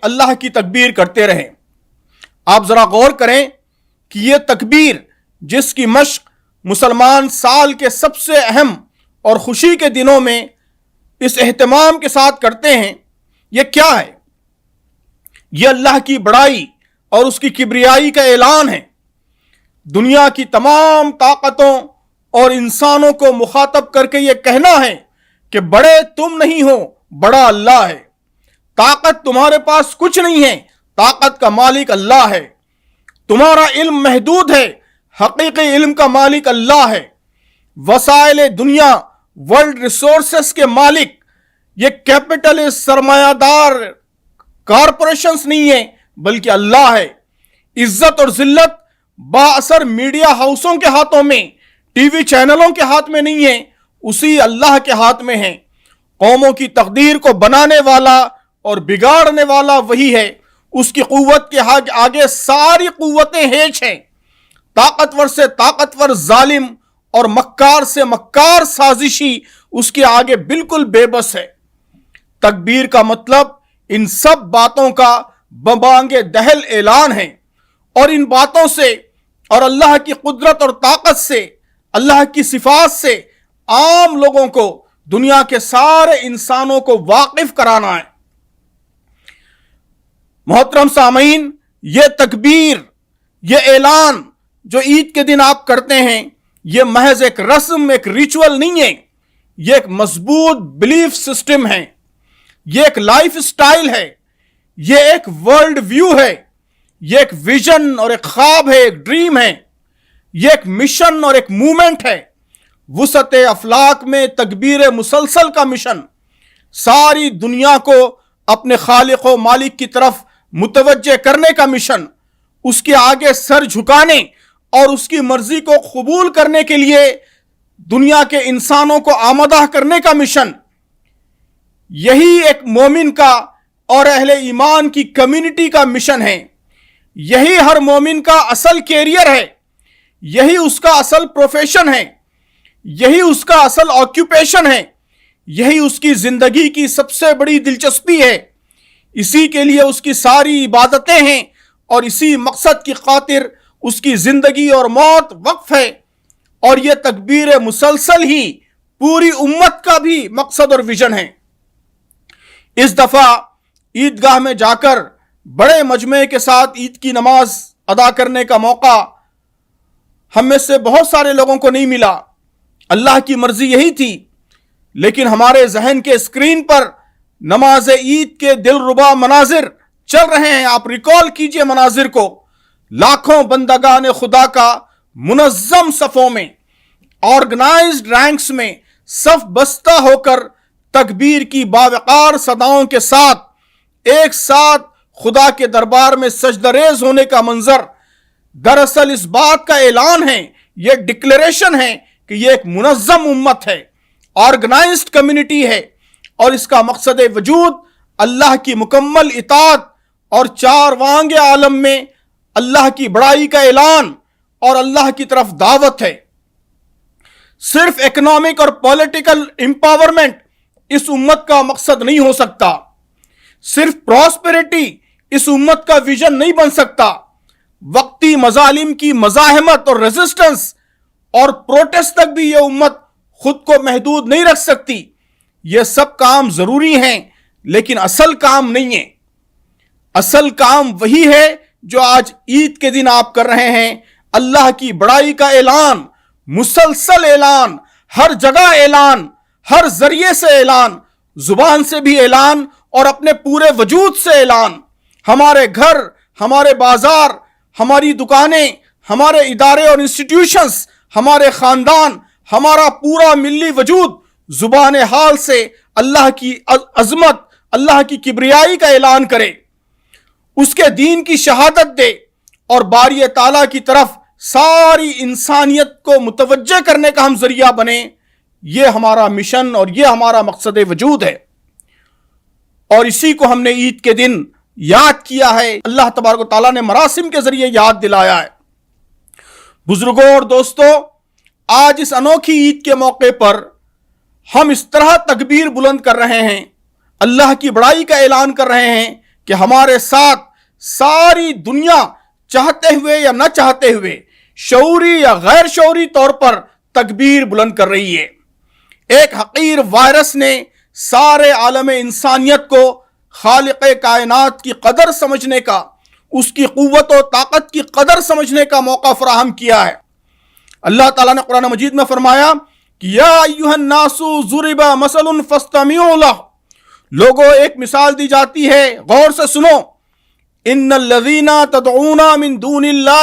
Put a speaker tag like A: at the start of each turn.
A: اللہ کی تکبیر کرتے رہیں۔ آپ ذرا غور کریں کہ یہ تکبیر جس کی مشق مسلمان سال کے سب سے اہم اور خوشی کے دنوں میں اس اہتمام کے ساتھ کرتے ہیں، یہ کیا ہے؟ یہ اللہ کی بڑائی اور اس کی کبریائی کا اعلان ہے۔ دنیا کی تمام طاقتوں اور انسانوں کو مخاطب کر کے یہ کہنا ہے کہ بڑے تم نہیں ہو، بڑا اللہ ہے۔ طاقت تمہارے پاس کچھ نہیں ہے، طاقت کا مالک اللہ ہے۔ تمہارا علم محدود ہے، حقیقی علم کا مالک اللہ ہے۔ وسائل دنیا، ورلڈ ریسورسز کے مالک یہ کیپٹلسٹ سرمایہ دار کارپوریشنز نہیں ہیں بلکہ اللہ ہے۔ عزت اور ذلت با اثر میڈیا ہاؤسوں کے ہاتھوں میں، ٹی وی چینلوں کے ہاتھ میں نہیں ہے، اسی اللہ کے ہاتھ میں ہے۔ قوموں کی تقدیر کو بنانے والا اور بگاڑنے والا وہی ہے۔ اس کی قوت کے آگے ساری قوتیں ہیچ ہیں۔ طاقتور سے طاقتور ظالم اور مکار سے مکار سازشی اس کے آگے بالکل بے بس ہے۔ تکبیر کا مطلب ان سب باتوں کا ببانگ دہل اعلان ہے، اور ان باتوں سے اور اللہ کی قدرت اور طاقت سے، اللہ کی صفات سے عام لوگوں کو، دنیا کے سارے انسانوں کو واقف کرانا ہے۔ محترم سامعین، یہ تکبیر، یہ اعلان جو عید کے دن آپ کرتے ہیں، یہ محض ایک رسم، ایک ریچول نہیں ہے، یہ ایک مضبوط بلیف سسٹم ہے، یہ ایک لائف سٹائل ہے، یہ ایک ورلڈ ویو ہے، یہ ایک ویژن اور ایک خواب ہے، ایک ڈریم ہے، یہ ایک مشن اور ایک موومنٹ ہے۔ وسعت افلاک میں تکبیر مسلسل کا مشن، ساری دنیا کو اپنے خالق و مالک کی طرف متوجہ کرنے کا مشن، اس کے آگے سر جھکانے اور اس کی مرضی کو قبول کرنے کے لیے دنیا کے انسانوں کو آمادہ کرنے کا مشن، یہی ایک مومن کا اور اہل ایمان کی کمیونٹی کا مشن ہے۔ یہی ہر مومن کا اصل کیریئر ہے، یہی اس کا اصل پروفیشن ہے، یہی اس کا اصل آکیوپیشن ہے، یہی اس کی زندگی کی سب سے بڑی دلچسپی ہے۔ اسی کے لیے اس کی ساری عبادتیں ہیں، اور اسی مقصد کی خاطر اس کی زندگی اور موت وقف ہے۔ اور یہ تکبیر مسلسل ہی پوری امت کا بھی مقصد اور ویژن ہے۔ اس دفعہ عیدگاہ میں جا کر بڑے مجمع کے ساتھ عید کی نماز ادا کرنے کا موقع ہم میں سے بہت سارے لوگوں کو نہیں ملا۔ اللہ کی مرضی یہی تھی، لیکن ہمارے ذہن کے اسکرین پر نماز عید کے دلربا مناظر چل رہے ہیں۔ آپ ریکال کیجئے مناظر کو، لاکھوں بندگان خدا کا منظم صفوں میں، آرگنائزڈ رینکس میں صف بستہ ہو کر تکبیر کی باوقار صداؤں کے ساتھ ایک ساتھ خدا کے دربار میں سجدہ ریز ہونے کا منظر دراصل اس بات کا اعلان ہے، یہ ڈکلیریشن ہے کہ یہ ایک منظم امت ہے، آرگنائزڈ کمیونٹی ہے، اور اس کا مقصد وجود اللہ کی مکمل اطاعت اور چاروانگ عالم میں اللہ کی بڑائی کا اعلان اور اللہ کی طرف دعوت ہے۔ صرف اکنامک اور پولیٹیکل امپاورمنٹ اس امت کا مقصد نہیں ہو سکتا، صرف پراسپیرٹی اس امت کا ویژن نہیں بن سکتا۔ وقتی مظالم کی مزاحمت اور ریزسٹنس اور پروٹیسٹ تک بھی یہ امت خود کو محدود نہیں رکھ سکتی۔ یہ سب کام ضروری ہیں، لیکن اصل کام نہیں ہے۔ اصل کام وہی ہے جو آج عید کے دن آپ کر رہے ہیں، اللہ کی بڑائی کا اعلان، مسلسل اعلان، ہر جگہ اعلان، ہر ذریعے سے اعلان، زبان سے بھی اعلان اور اپنے پورے وجود سے اعلان۔ ہمارے گھر، ہمارے بازار، ہماری دکانیں، ہمارے ادارے اور انسٹیٹیوشنز، ہمارے خاندان، ہمارا پورا ملی وجود زبان حال سے اللہ کی عظمت، اللہ کی کبریائی کا اعلان کرے، اس کے دین کی شہادت دے، اور باری تعالیٰ کی طرف ساری انسانیت کو متوجہ کرنے کا ہم ذریعہ بنے۔ یہ ہمارا مشن اور یہ ہمارا مقصد وجود ہے، اور اسی کو ہم نے عید کے دن یاد کیا ہے، اللہ تبارک و تعالیٰ نے مراسم کے ذریعے یاد دلایا ہے۔ بزرگوں اور دوستوں، آج اس انوکھی عید کے موقع پر ہم اس طرح تکبیر بلند کر رہے ہیں، اللہ کی بڑائی کا اعلان کر رہے ہیں کہ ہمارے ساتھ ساری دنیا چاہتے ہوئے یا نہ چاہتے ہوئے، شعوری یا غیر شعوری طور پر تکبیر بلند کر رہی ہے۔ ایک حقیر وائرس نے سارے عالم انسانیت کو خالق کائنات کی قدر سمجھنے کا، اس کی قوت و طاقت کی قدر سمجھنے کا موقع فراہم کیا ہے۔ اللہ تعالیٰ نے قرآن مجید میں فرمایا کہ یا ایھا الناس ضرب مثل فاستمعوا لہ، لوگوں ایک مثال دی جاتی ہے، غور سے سنو۔ ان الذین تدعون من دون اللہ